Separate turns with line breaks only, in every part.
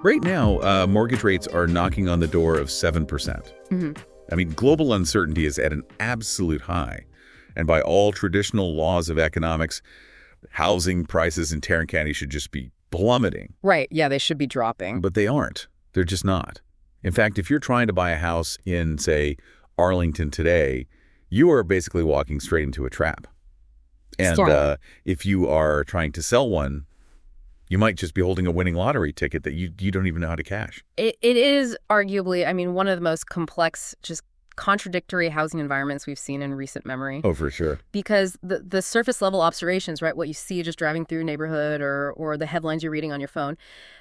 Right now, mortgage rates are knocking on the door of 7%.
Hmm.
I mean, global uncertainty is at an absolute high. And by all traditional laws of economics, housing prices in Tarrant County should just be plummeting.
Right. Yeah, they should be dropping.
But they aren't. They're just not. In fact, if you're trying to buy a house in, say, Arlington today, you are basically walking straight into a trap. And if you are trying to sell one, you might just be holding a winning lottery ticket that you don't even know how to cash.
It is arguably, I mean, one of the most complex, just contradictory housing environments we've seen in recent memory.
Oh, for sure.
Because the surface level observations, right, what you see just driving through a neighborhood or the headlines you're reading on your phone,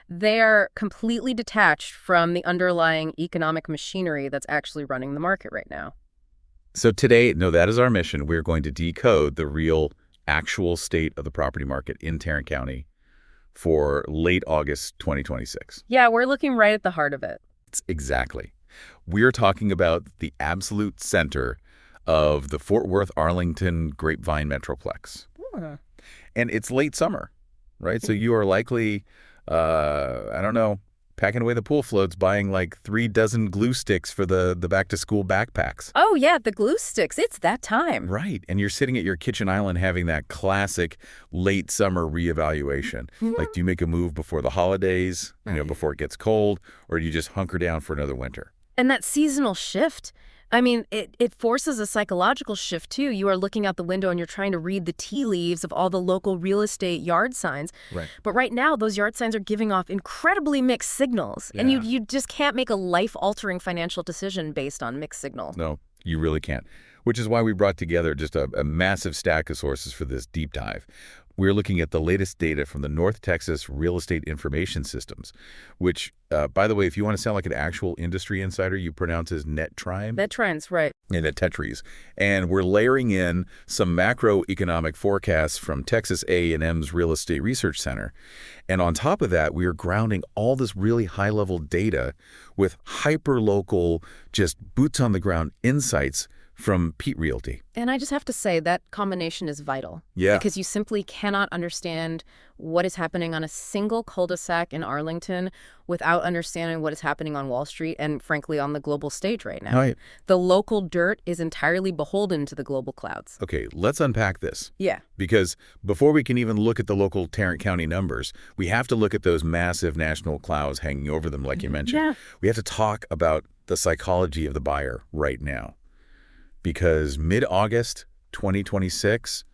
they are completely detached from the underlying economic machinery that's actually running the market right now.
So today, that is our mission. We're going to decode the real, actual state of the property market in Tarrant County for late August 2026.
Yeah, we're looking right at the heart of it.
Exactly. We're talking about the absolute center of the Fort Worth-Arlington Grapevine Metroplex. And it's late summer, right? So you are likely, I don't know, packing away the pool floats, buying like 3 dozen glue sticks for the back-to-school backpacks.
Oh, yeah, the glue sticks. It's that time.
Right. And you're sitting at your kitchen island having that classic late summer reevaluation. Like, do you make a move before the holidays, before it gets cold, or do you just hunker down for another winter?
And that seasonal shift, I mean, it forces a psychological shift, too. You are looking out the window and you're trying to read the tea leaves of all the local real estate yard signs.
Right.
But right now, those yard signs are giving off incredibly mixed signals.
Yeah.
And you just can't make a life-altering financial decision based on mixed signals.
No, you really can't. Which is why we brought together just a massive stack of sources for this deep dive. We're looking at the latest data from the North Texas Real Estate Information Systems, which, by the way, if you want to sound like an actual industry insider, you pronounce as NTREIS.
NTREIS, right.
And NTREIS. And we're layering in some macroeconomic forecasts from Texas A&M's Real Estate Research Center. And on top of that, we are grounding all this really high-level data with hyper-local, just boots-on-the-ground insights from Peet Realty.
And I just have to say that combination is vital.
Yeah.
Because you simply cannot understand what is happening on a single cul-de-sac in Arlington without understanding what is happening on Wall Street and, frankly, on the global stage right now.
Right.
The local dirt is entirely beholden to the global clouds.
Okay, let's unpack this.
Yeah.
Because before we can even look at the local Tarrant County numbers, we have to look at those massive national clouds hanging over them, like you mentioned.
Yeah.
We have to talk about the psychology of the buyer right now. Because mid-August 2026,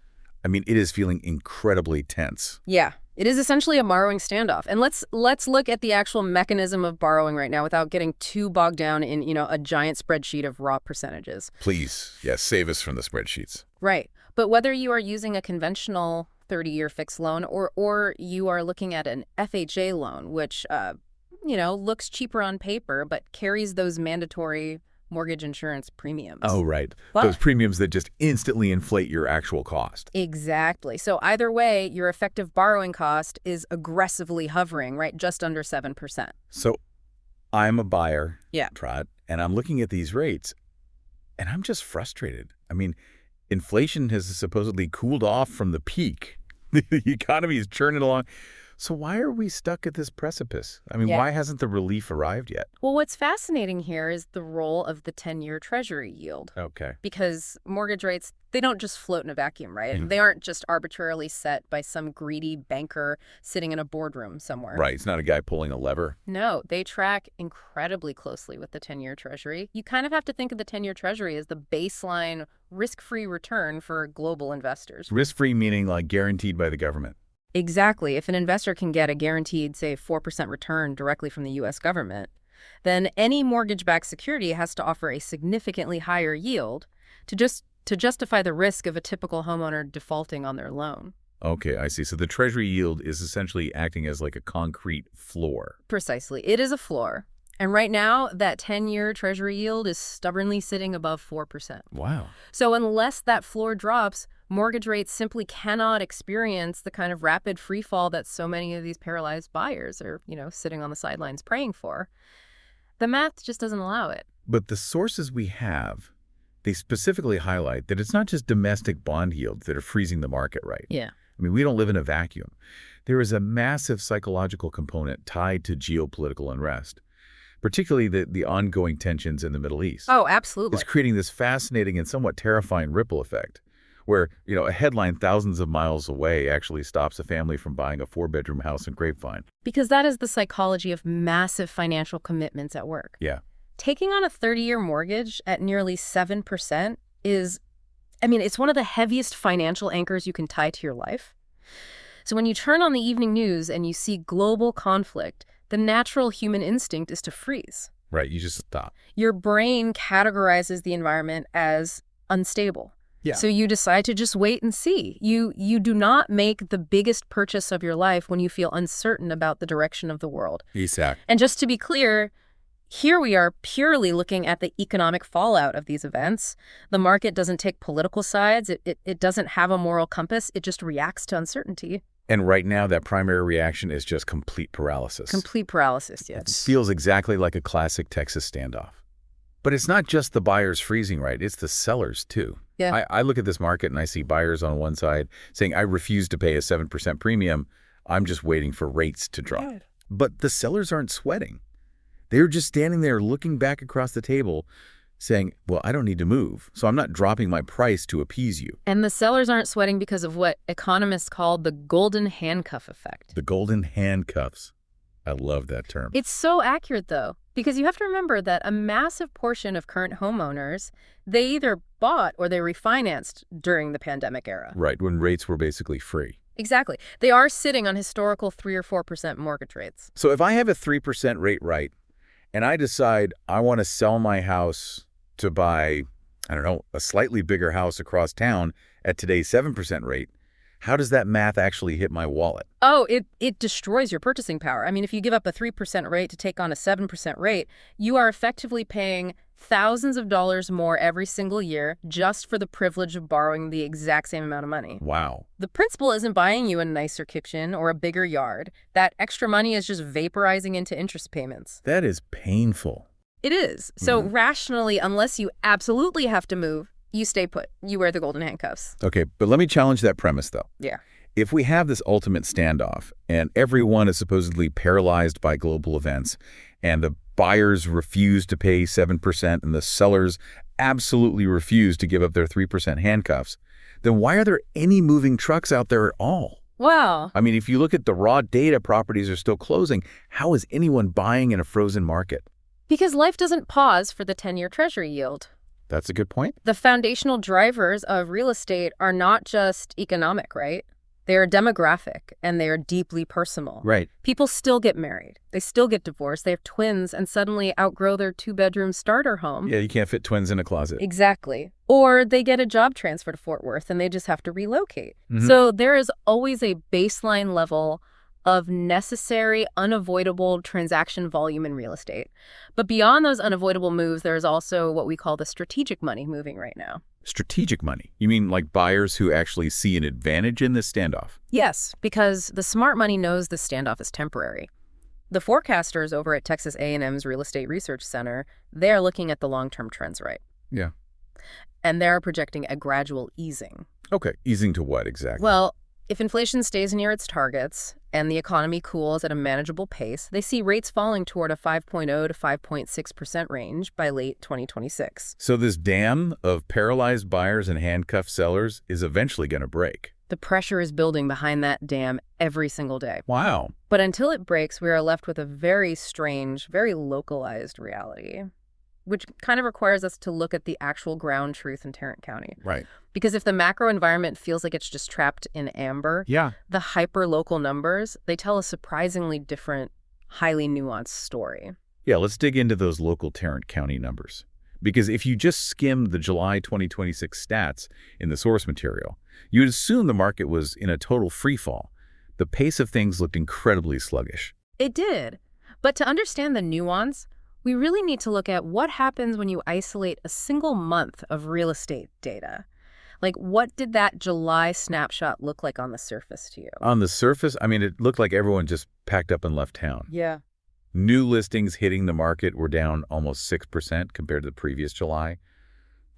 I mean, it is feeling incredibly tense.
Yeah. It is essentially a borrowing standoff. And let's look at the actual mechanism of borrowing right now without getting too bogged down in, a giant spreadsheet of raw percentages.
Please, yes, save us from the spreadsheets.
Right. But whether you are using a conventional 30-year fixed loan or you are looking at an FHA loan, which, looks cheaper on paper but carries those mandatory mortgage insurance premiums.
Oh, right.
But
those premiums that just instantly inflate your actual cost.
Exactly. So either way, your effective borrowing cost is aggressively hovering, right, just under 7%.
So I'm a buyer,
Yeah.
Trot, and I'm looking at these rates, and I'm just frustrated. I mean, inflation has supposedly cooled off from the peak. The economy is churning along. So why are we stuck at this precipice? I mean,
Yeah.
Why hasn't the relief arrived yet?
Well, what's fascinating here is the role of the 10-year Treasury yield.
Okay.
Because mortgage rates, they don't just float in a vacuum, right?
Mhm.
They aren't just arbitrarily set by some greedy banker sitting in a boardroom somewhere.
Right. It's not a guy pulling a lever.
No, they track incredibly closely with the 10-year Treasury. You kind of have to think of the 10-year Treasury as the baseline risk-free return for global investors.
Risk-free meaning like guaranteed by the government.
Exactly. If an investor can get a guaranteed, say, 4% return directly from the U.S. government, then any mortgage-backed security has to offer a significantly higher yield to justify the risk of a typical homeowner defaulting on their loan.
Okay, I see. So the Treasury yield is essentially acting as like a concrete floor.
Precisely. It is a floor. And right now, that 10-year Treasury yield is stubbornly sitting above 4%.
Wow.
So unless that floor drops, mortgage rates simply cannot experience the kind of rapid free fall that so many of these paralyzed buyers are, sitting on the sidelines praying for. The math just doesn't allow it.
But the sources we have, they specifically highlight that it's not just domestic bond yields that are freezing the market, right?
Yeah.
I mean, we don't live in a vacuum. There is a massive psychological component tied to geopolitical unrest, particularly the ongoing tensions in the Middle East.
Oh, absolutely.
It's creating this fascinating and somewhat terrifying ripple effect where, a headline thousands of miles away actually stops a family from buying a 4-bedroom house in Grapevine.
Because that is the psychology of massive financial commitments at work.
Yeah.
Taking on a 30-year mortgage at nearly 7% it's one of the heaviest financial anchors you can tie to your life. So when you turn on the evening news and you see global conflict, the natural human instinct is to freeze.
Right, you just stop.
Your brain categorizes the environment as unstable.
Yeah.
So you decide to just wait and see. You do not make the biggest purchase of your life when you feel uncertain about the direction of the world.
Exactly.
And just to be clear, here we are purely looking at the economic fallout of these events. The market doesn't take political sides. It doesn't have a moral compass. It just reacts to uncertainty.
And right now, that primary reaction is just complete paralysis.
Complete paralysis, yes.
It feels exactly like a classic Texas standoff. But it's not just the buyers freezing, right? It's the sellers, too.
Yeah.
I look at this market and I see buyers on one side saying, I refuse to pay a 7% premium. I'm just waiting for rates to drop.
Good.
But the sellers aren't sweating. They're just standing there looking back across the table saying, well, I don't need to move, so I'm not dropping my price to appease you.
And the sellers aren't sweating because of what economists call the golden handcuff effect.
The golden handcuffs. I love that term.
It's so accurate, though, because you have to remember that a massive portion of current homeowners, they either bought or they refinanced during the pandemic era.
Right, when rates were basically free.
Exactly. They are sitting on historical 3 or 4% mortgage rates.
So if I have a 3% rate right, and I decide I want to sell my house to buy, a slightly bigger house across town at today's 7% rate, how does that math actually hit my wallet?
Oh, it destroys your purchasing power. I mean, if you give up a 3% rate to take on a 7% rate, you are effectively paying thousands of dollars more every single year just for the privilege of borrowing the exact same amount of money.
Wow.
The principal isn't buying you a nicer kitchen or a bigger yard. That extra money is just vaporizing into interest payments.
That is painful.
It is. So rationally, unless you absolutely have to move, you stay put. You wear the golden handcuffs.
Okay, but let me challenge that premise, though.
Yeah.
If we have this ultimate standoff and everyone is supposedly paralyzed by global events and the buyers refuse to pay 7% and the sellers absolutely refuse to give up their 3% handcuffs, then why are there any moving trucks out there at all?
Wow.
I mean, if you look at the raw data, properties are still closing. How is anyone buying in a frozen market?
Because life doesn't pause for the 10-year Treasury yield.
That's a good point.
The foundational drivers of real estate are not just economic, right? They are demographic, and they are deeply personal.
Right.
People still get married. They still get divorced. They have twins and suddenly outgrow their 2-bedroom starter home.
Yeah, you can't fit twins in a closet.
Exactly. Or they get a job transfer to Fort Worth, and they just have to relocate. So there is always a baseline level of necessary, unavoidable transaction volume in real estate. But beyond those unavoidable moves, there's also what we call the strategic money moving right now.
Strategic money? You mean like buyers who actually see an advantage in this standoff?
Yes, because the smart money knows the standoff is temporary. The forecasters over at Texas A&M's Real Estate Research Center, they're looking at the long-term trends, right?
Yeah.
And they're projecting a gradual easing.
Okay, easing to what exactly?
Well, if inflation stays near its targets and the economy cools at a manageable pace, they see rates falling toward a 5.0 to 5.6% range by late 2026.
So this dam of paralyzed buyers and handcuffed sellers is eventually going to break.
The pressure is building behind that dam every single day.
Wow.
But until it breaks, we are left with a very strange, very localized reality, which kind of requires us to look at the actual ground truth in Tarrant County.
Right.
Because if the macro environment feels like it's just trapped in amber,
Yeah.
the hyper-local numbers, they tell a surprisingly different, highly nuanced story.
Yeah, let's dig into those local Tarrant County numbers. Because if you just skim the July 2026 stats in the source material, you'd assume the market was in a total free fall. The pace of things looked incredibly sluggish.
It did. But to understand the nuance, we really need to look at what happens when you isolate a single month of real estate data. Like, what did that July snapshot look like on the surface to you?
On the surface, I mean, it looked like everyone just packed up and left town.
Yeah.
New listings hitting the market were down almost 6% compared to the previous July.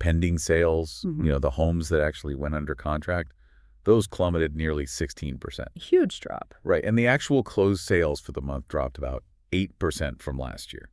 Pending sales, the homes that actually went under contract, those plummeted nearly 16%.
Huge drop.
Right, and the actual closed sales for the month dropped about 8% from last year.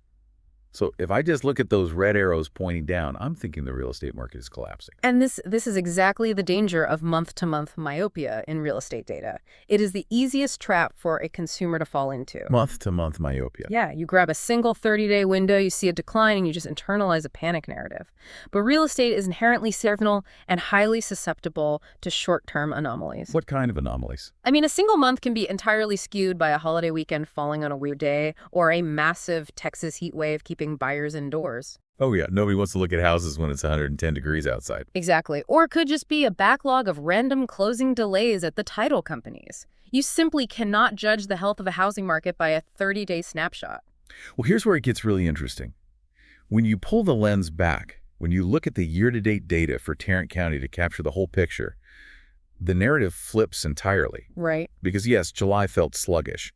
So if I just look at those red arrows pointing down, I'm thinking the real estate market is collapsing.
And this is exactly the danger of month-to-month myopia in real estate data. It is the easiest trap for a consumer to fall into.
Month-to-month myopia.
Yeah, you grab a single 30-day window, you see a decline, and you just internalize a panic narrative. But real estate is inherently seasonal and highly susceptible to short-term anomalies.
What kind of anomalies?
I mean, a single month can be entirely skewed by a holiday weekend falling on a weird day or a massive Texas heat wave keeping buyers indoors.
Oh yeah, nobody wants to look at houses when it's 110 degrees outside.
Exactly. Or it could just be a backlog of random closing delays at the title companies. You simply cannot judge the health of a housing market by a 30-day snapshot.
Well, here's where it gets really interesting. When you pull the lens back, when you look at the year-to-date data for Tarrant County to capture the whole picture, the narrative flips entirely.
Right.
Because yes, July felt sluggish.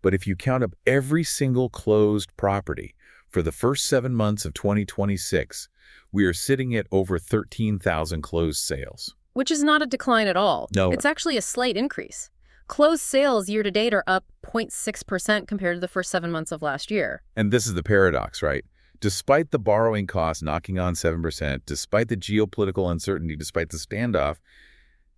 But if you count up every single closed property, for the first 7 months of 2026, we are sitting at over 13,000 closed sales.
Which is not a decline at all.
No.
It's actually a slight increase. Closed sales year-to-date are up 0.6% compared to the first 7 months of last year.
And this is the paradox, right? Despite the borrowing costs knocking on 7%, despite the geopolitical uncertainty, despite the standoff,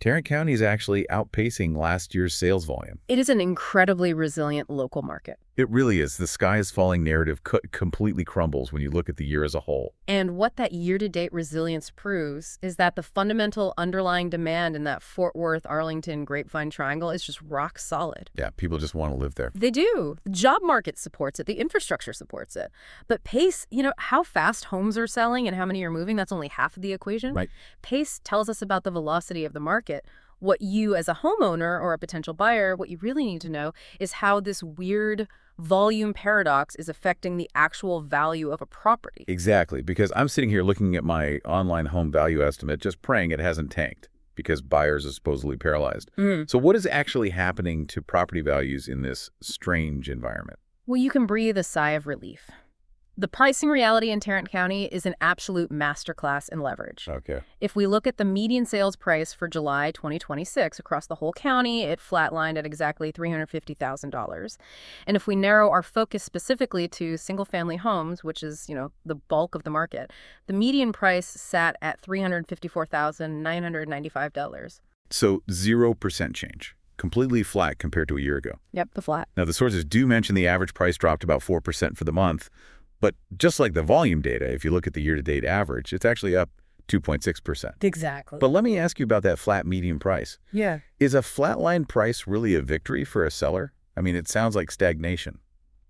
Tarrant County is actually outpacing last year's sales volume.
It is an incredibly resilient local market.
It really is. The sky is falling narrative completely crumbles when you look at the year as a whole.
And what that year-to-date resilience proves is that the fundamental underlying demand in that Fort Worth, Arlington, Grapevine triangle is just rock solid.
Yeah, people just want to live there.
They do. The job market supports it. The infrastructure supports it. But pace, how fast homes are selling and how many are moving, that's only half of the equation.
Right.
Pace tells us about the velocity of the market. What you, as a homeowner or a potential buyer, what you really need to know is how this weird volume paradox is affecting the actual value of a property.
Exactly, because I'm sitting here looking at my online home value estimate, just praying it hasn't tanked because buyers are supposedly paralyzed. So what is actually happening to property values in this strange environment?
Well, you can breathe a sigh of relief. The pricing reality in Tarrant County is an absolute masterclass in leverage.
Okay.
If we look at the median sales price for July 2026 across the whole county, it flatlined at exactly $350,000. And if we narrow our focus specifically to single-family homes, which is, the bulk of the market, the median price sat at $354,995.
So 0% change. Completely flat compared to a year ago.
Yep, the flat.
Now, the sources do mention the average price dropped about 4% for the month. But just like the volume data, if you look at the year-to-date average, it's actually up 2.6%.
Exactly.
But let me ask you about that flat median price.
Yeah.
Is a flatline price really a victory for a seller? I mean, it sounds like stagnation.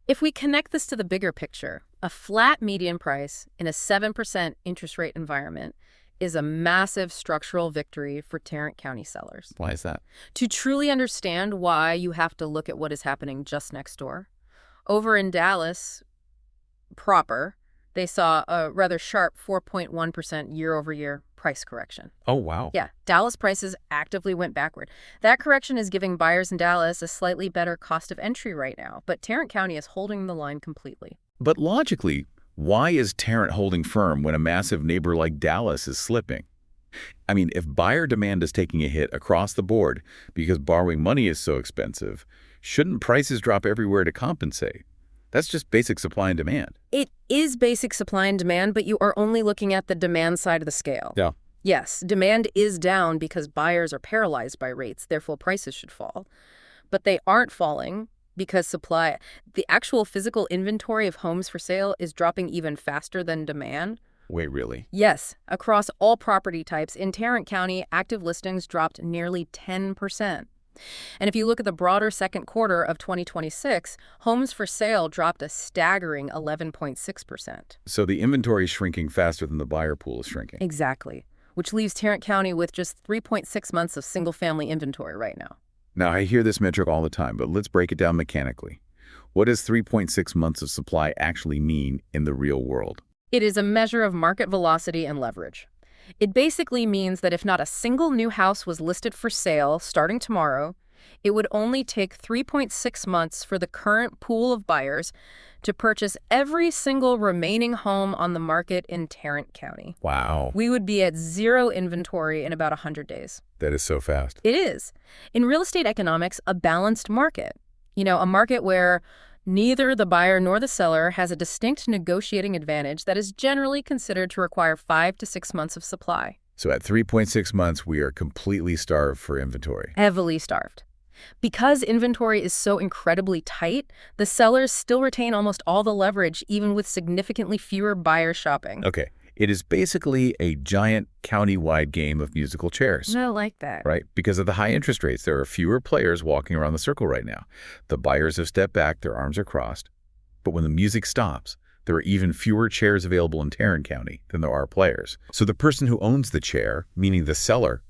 If we connect this to the bigger picture, a flat median price in a 7% interest rate environment is a massive structural victory for Tarrant County sellers.
Why is that?
To truly understand why, you have to look at what is happening just next door. Over in Dallas proper, they saw a rather sharp 4.1% year-over-year price correction.
Oh, wow.
Yeah, Dallas prices actively went backward. That correction is giving buyers in Dallas a slightly better cost of entry right now, but Tarrant County is holding the line completely.
But logically, why is Tarrant holding firm when a massive neighbor like Dallas is slipping? I mean, if buyer demand is taking a hit across the board because borrowing money is so expensive, shouldn't prices drop everywhere to compensate? That's just basic supply and demand.
It is basic supply and demand, but you are only looking at the demand side of the scale.
Yeah.
Yes, demand is down because buyers are paralyzed by rates, therefore prices should fall. But they aren't falling because supply, the actual physical inventory of homes for sale is dropping even faster than demand.
Wait, really?
Yes, across all property types in Tarrant County, active listings dropped nearly 10%. And if you look at the broader second quarter of 2026, homes for sale dropped a staggering 11.6%.
So the inventory is shrinking faster than the buyer pool is shrinking.
Exactly, which leaves Tarrant County with just 3.6 months of single-family inventory right now.
Now, I hear this metric all the time, but let's break it down mechanically. What does 3.6 months of supply actually mean in the real world?
It is a measure of market velocity and leverage. It basically means that if not a single new house was listed for sale starting tomorrow, It would only take 3.6 months for the current pool of buyers to purchase every single remaining home on the market in Tarrant County.
Wow.
We would be at zero inventory in about 100 days.
That is so fast.
It is. In real estate economics, a balanced market. A market where neither the buyer nor the seller has a distinct negotiating advantage that is generally considered to require 5 to 6 months of supply.
So at 3.6 months, we are completely starved for inventory.
Heavily starved. Because inventory is so incredibly tight, the sellers still retain almost all the leverage, even with significantly fewer buyers shopping.
Okay. It is basically a giant county-wide game of musical chairs.
I like that.
Right? Because of the high interest rates, there are fewer players walking around the circle right now. The buyers have stepped back, their arms are crossed. But when the music stops, there are even fewer chairs available in Tarrant County than there are players. So the person who owns the chair, meaning the seller,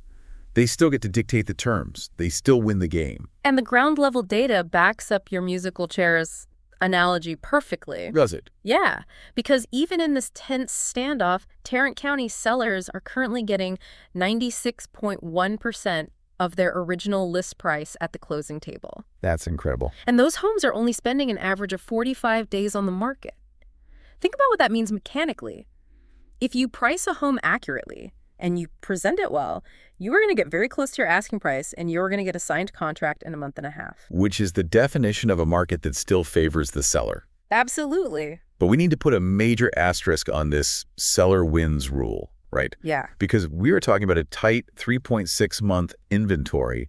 they still get to dictate the terms. They still win the game.
And the ground-level data backs up your musical chairs analogy perfectly.
Does it?
Yeah, because even in this tense standoff, Tarrant County sellers are currently getting 96.1% of their original list price at the closing table.
That's incredible.
And those homes are only spending an average of 45 days on the market. Think about what that means mechanically. If you price a home accurately and you present it well, you are going to get very close to your asking price, and you're going to get a signed contract in a month and a half.
Which is the definition of a market that still favors the seller.
Absolutely.
But we need to put a major asterisk on this seller wins rule, right?
Yeah.
Because we are talking about a tight 3.6-month inventory,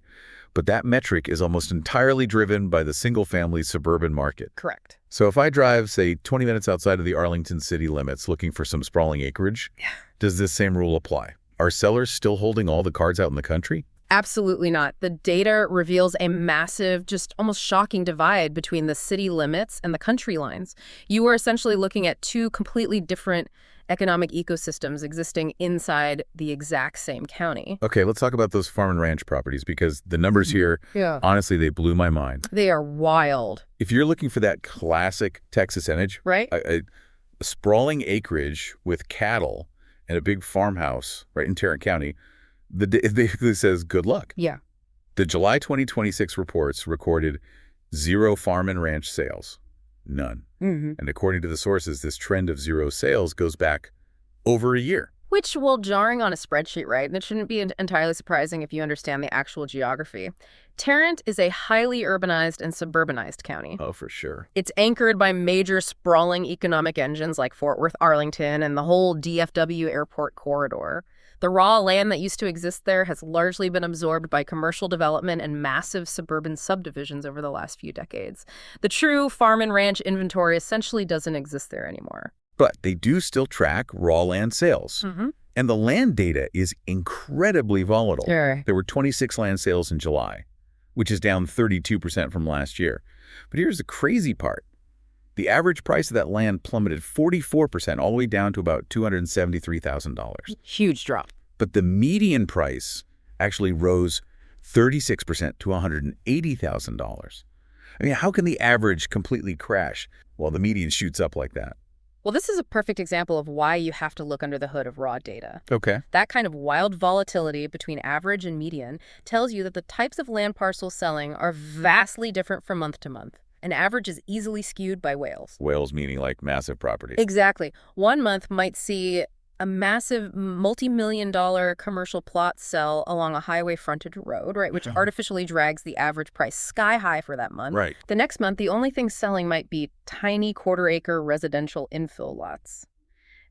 but that metric is almost entirely driven by the single-family suburban market.
Correct.
So if I drive, say, 20 minutes outside of the Arlington city limits looking for some sprawling acreage, does this same rule apply? Are sellers still holding all the cards out in the country?
Absolutely not. The data reveals a massive, just almost shocking divide between the city limits and the country lines. You are essentially looking at two completely different economic ecosystems existing inside the exact same county.
Okay, let's talk about those farm and ranch properties, because the numbers here, honestly, they blew my mind.
They are wild.
If you're looking for that classic Texas image,
right?
A sprawling acreage with cattle and a big farmhouse right in Tarrant County, it basically says good luck.
Yeah.
The July 2026 reports recorded 0 farm and ranch sales. None.
Mm-hmm.
And according to the sources, this trend of 0 sales goes back over a year.
Which, well, jarring on a spreadsheet, right? And it shouldn't be entirely surprising if you understand the actual geography. Tarrant is a highly urbanized and suburbanized county.
Oh, for sure.
It's anchored by major sprawling economic engines like Fort Worth, Arlington, and the whole DFW airport corridor. The raw land that used to exist there has largely been absorbed by commercial development and massive suburban subdivisions over the last few decades. The true farm and ranch inventory essentially doesn't exist there anymore.
But they do still track raw land sales.
Mm-hmm.
And the land data is incredibly volatile.
Sure.
There were 26 land sales in July, which is down 32% from last year. But here's the crazy part. The average price of that land plummeted 44%, all the way down to about $273,000.
Huge drop. But
the median price actually rose 36% to $180,000. I mean, how can the average completely crash while the median shoots up like that?
Well, this is a perfect example of why you have to look under the hood of raw data.
Okay.
That kind of wild volatility between average and median tells you that the types of land parcels selling are vastly different from month to month. An average is easily skewed by whales.
Whales meaning like massive properties.
Exactly. One month might see a massive multi-million-dollar commercial plot sell along a highway frontage road, right, which artificially drags the average price sky high for that month.
Right.
The next month, the only thing selling might be tiny quarter-acre residential infill lots.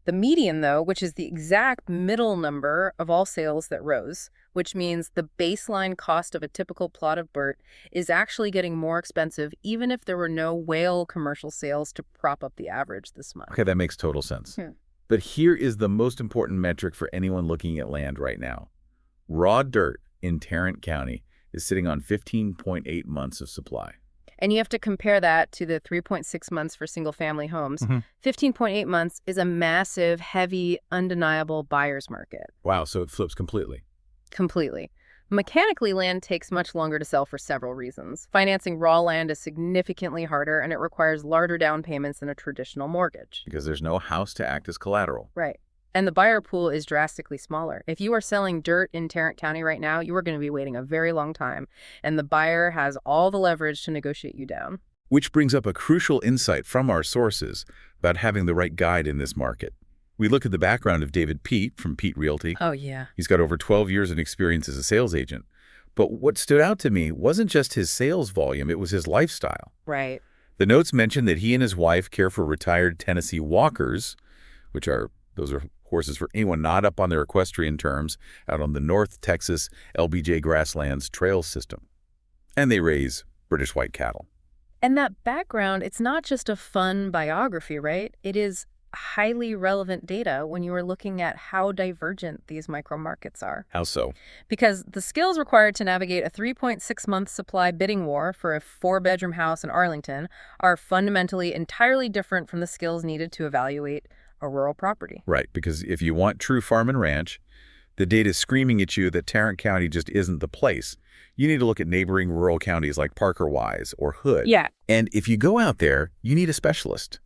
The median, though, which is the exact middle number of all sales that rose, which means the baseline cost of a typical plot of BERT is actually getting more expensive even if there were no whale commercial sales to prop up the average this month.
Okay, that makes total sense. But here is the most important metric for anyone looking at land right now. Raw dirt in Tarrant County is sitting on 15.8 months of supply.
And you have to compare that to the 3.6 months for single-family homes. 15.8 months is a massive, heavy, undeniable buyer's market.
Wow, so it flips completely.
Completely. Mechanically, land takes much longer to sell for several reasons. Financing raw land is significantly harder, and it requires larger down payments than a traditional mortgage.
Because there's no house to act as collateral.
Right. And the buyer pool is drastically smaller. If you are selling dirt in Tarrant County right now, you are going to be waiting a very long time, and the buyer has all the leverage to negotiate you down.
Which brings up a crucial insight from our sources about having the right guide in this market. We look at the background of David Peet from Peet Realty.
Oh, yeah.
He's got over 12 years of experience as a sales agent. But what stood out to me wasn't just his sales volume, it was his lifestyle.
Right.
The notes mention that he and his wife care for retired Tennessee walkers, those are horses for anyone not up on their equestrian terms, out on the North Texas LBJ Grasslands Trail System. And they raise British white cattle.
And that background, it's not just a fun biography, right? It is highly relevant data when you are looking at how divergent these micro markets are.
How so?
Because the skills required to navigate a 3.6-month supply bidding war for a 4-bedroom house in Arlington are fundamentally entirely different from the skills needed to evaluate a rural property.
Right, because if you want true farm and ranch, the data is screaming at you that Tarrant County just isn't the place. You need to look at neighboring rural counties like Parker-Wise or Hood.
Yeah.
And if you go out there, you need a specialist.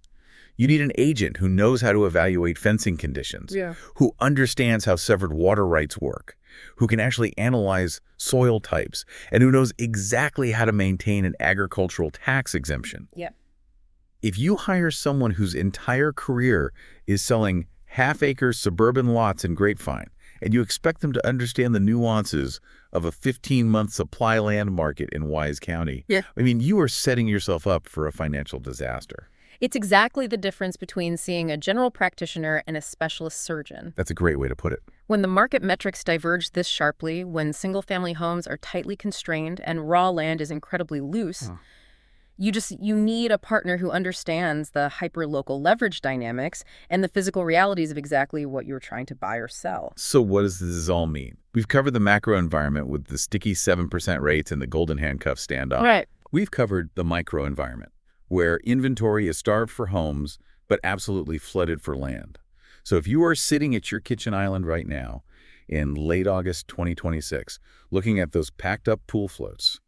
You need an agent who knows how to evaluate fencing conditions, who understands how severed water rights work, who can actually analyze soil types, and who knows exactly how to maintain an agricultural tax exemption.
Yep.
If you hire someone whose entire career is selling half-acre suburban lots in Grapevine, and you expect them to understand the nuances of a 15-month supply land market in Wise County, I mean, you are setting yourself up for a financial disaster.
It's exactly the difference between seeing a general practitioner and a specialist surgeon.
That's a great way to put it.
When the market metrics diverge this sharply, when single-family homes are tightly constrained and raw land is incredibly loose, you need a partner who understands the hyper-local leverage dynamics and the physical realities of exactly what you're trying to buy or sell.
So what does this all mean? We've covered the macro environment with the sticky 7% rates and the golden handcuff standoff.
Right.
We've covered the micro environment, where inventory is starved for homes, but absolutely flooded for land. So if you are sitting at your kitchen island right now in late August 2026, looking at those packed up pool floats,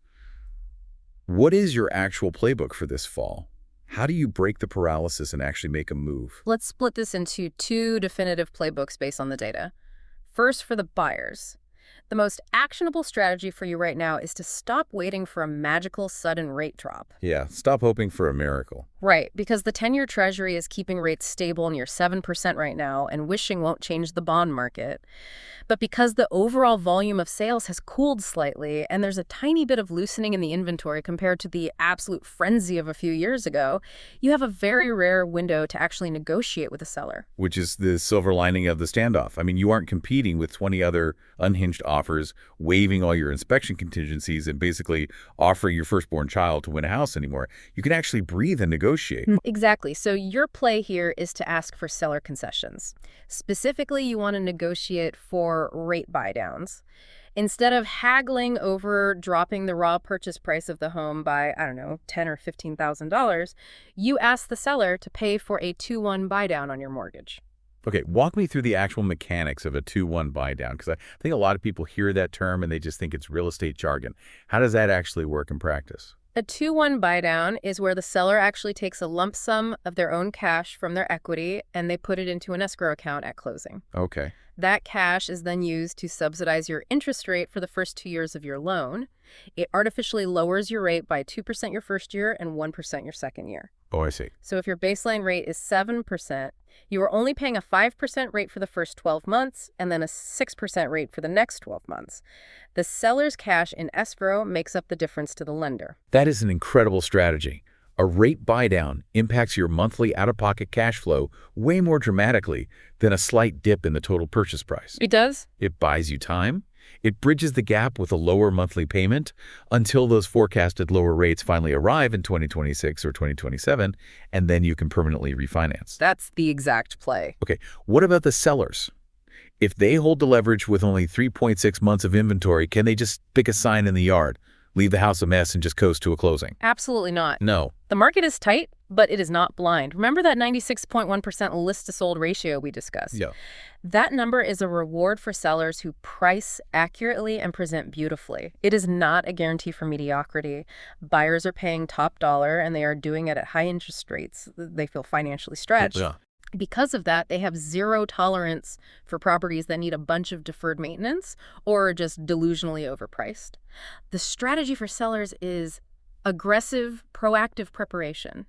what is your actual playbook for this fall? How do you break the paralysis and actually make a move?
Let's split this into 2 definitive playbooks based on the data. First, for the buyers. The most actionable strategy for you right now is to stop waiting for a magical sudden rate drop.
Yeah, stop hoping for a miracle.
Right, because the 10-year Treasury is keeping rates stable near 7% right now and wishing won't change the bond market. But because the overall volume of sales has cooled slightly and there's a tiny bit of loosening in the inventory compared to the absolute frenzy of a few years ago, you have a very rare window to actually negotiate with a seller.
Which is the silver lining of the standoff. I mean, you aren't competing with 20 other unhinged offers, waiving all your inspection contingencies, and basically offering your firstborn child to win a house anymore. You can actually breathe and negotiate.
Exactly. So your play here is to ask for seller concessions. Specifically, you want to negotiate for rate buydowns. Instead of haggling over dropping the raw purchase price of the home by, I don't know, $10,000 or $15,000, you ask the seller to pay for a 2-1 buydown on your mortgage.
Okay, walk me through the actual mechanics of a 2-1 buydown, because I think a lot of people hear that term and they just think it's real estate jargon. How does that actually work in practice?
A 2-1 buydown is where the seller actually takes a lump sum of their own cash from their equity and they put it into an escrow account at closing.
Okay.
That cash is then used to subsidize your interest rate for the first 2 years of your loan. It artificially lowers your rate by 2% your first year and 1% your second year.
Oh, I see.
So if your baseline rate is 7%, you are only paying a 5% rate for the first 12 months and then a 6% rate for the next 12 months. The seller's cash in escrow makes up the difference to the lender.
That is an incredible strategy. A rate buydown impacts your monthly out-of-pocket cash flow way more dramatically than a slight dip in the total purchase price.
It does?
It buys you time. It bridges the gap with a lower monthly payment until those forecasted lower rates finally arrive in 2026 or 2027, and then you can permanently refinance.
That's the exact play.
Okay, what about the sellers? If they hold the leverage with only 3.6 months of inventory, can they just stick a sign in the yard, leave the house a mess, and just coast to a closing?
Absolutely not.
No.
The market is tight, but it is not blind. Remember that 96.1% list to sold ratio we discussed?
Yeah.
That number is a reward for sellers who price accurately and present beautifully. It is not a guarantee for mediocrity. Buyers are paying top dollar, and they are doing it at high interest rates. They feel financially stretched.
Yeah.
Because of that, they have zero tolerance for properties that need a bunch of deferred maintenance or are just delusionally overpriced. The strategy for sellers is aggressive, proactive preparation.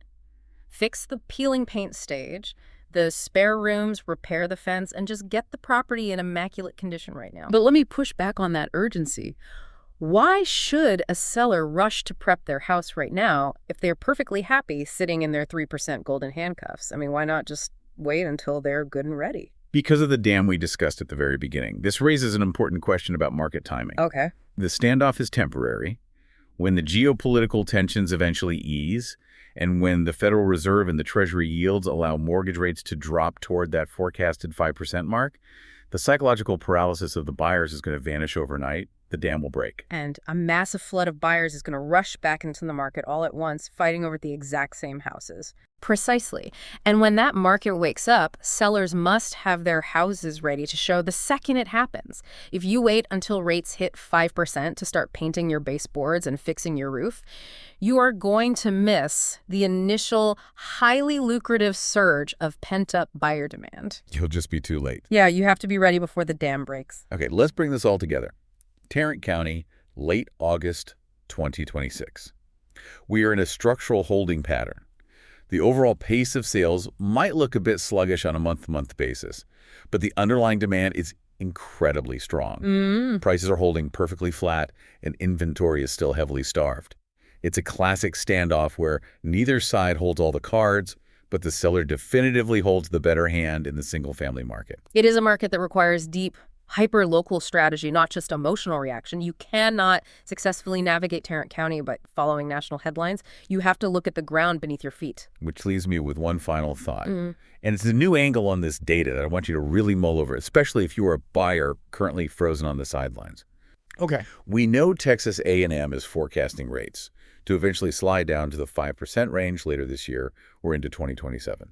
Fix the peeling paint stage, the spare rooms, repair the fence, and just get the property in immaculate condition right now.
But let me push back on that urgency. Why should a seller rush to prep their house right now if they're perfectly happy sitting in their 3% golden handcuffs? I mean, why not just wait until they're good and ready?
Because of the dam we discussed at the very beginning. This raises an important question about market timing.
Okay.
The standoff is temporary. When the geopolitical tensions eventually ease, and when the Federal Reserve and the Treasury yields allow mortgage rates to drop toward that forecasted 5% mark, the psychological paralysis of the buyers is going to vanish overnight. The dam will break.
And a massive flood of buyers is going to rush back into the market all at once, fighting over the exact same houses. Precisely. And when that market wakes up, sellers must have their houses ready to show the second it happens. If you wait until rates hit 5% to start painting your baseboards and fixing your roof, you are going to miss the initial highly lucrative surge of pent-up buyer demand.
You'll just be too late.
Yeah, you have to be ready before the dam breaks.
Okay, let's bring this all together. Tarrant County, late August 2026. We are in a structural holding pattern. The overall pace of sales might look a bit sluggish on a month-to-month basis, but the underlying demand is incredibly strong. Prices are holding perfectly flat, and inventory is still heavily starved. It's a classic standoff where neither side holds all the cards, but the seller definitively holds the better hand in the single-family market.
It is a market that requires deep, hyper-local strategy, not just emotional reaction. You cannot successfully navigate Tarrant County by following national headlines. You have to look at the ground beneath your feet.
Which leaves me with one final thought. And it's a new angle on this data that I want you to really mull over, especially if you are a buyer currently frozen on the sidelines.
Okay.
We know Texas A&M is forecasting rates to eventually slide down to the 5% range later this year or into 2027.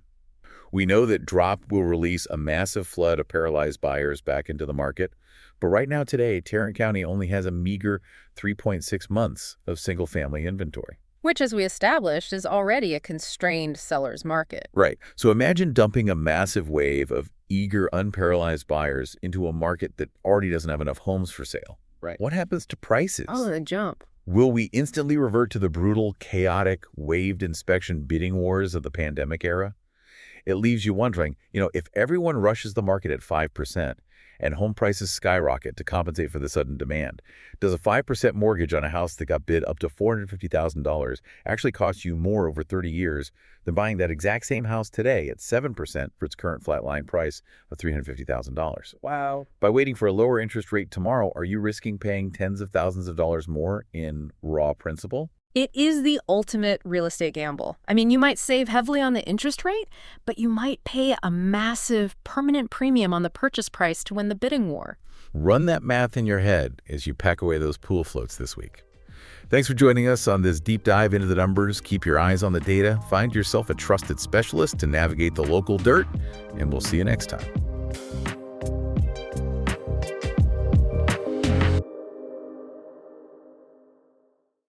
We know that drop will release a massive flood of paralyzed buyers back into the market, but right now today, Tarrant County only has a meager 3.6 months of single-family inventory.
Which, as we established, is already a constrained seller's market.
Right. So imagine dumping a massive wave of eager, unparalyzed buyers into a market that already doesn't have enough homes for sale.
Right.
What happens to prices?
Oh, the jump.
Will we instantly revert to the brutal, chaotic, waived inspection bidding wars of the pandemic era? It leaves you wondering, if everyone rushes the market at 5% and home prices skyrocket to compensate for the sudden demand, does a 5% mortgage on a house that got bid up to $450,000 actually cost you more over 30 years than buying that exact same house today at 7% for its current flatline price of $350,000?
Wow.
By waiting for a lower interest rate tomorrow, are you risking paying tens of thousands of dollars more in raw principal?
It is the ultimate real estate gamble. I mean, you might save heavily on the interest rate, but you might pay a massive permanent premium on the purchase price to win the bidding war.
Run that math in your head as you pack away those pool floats this week. Thanks for joining us on this deep dive into the numbers. Keep your eyes on the data. Find yourself a trusted specialist to navigate the local dirt, and we'll see you next time.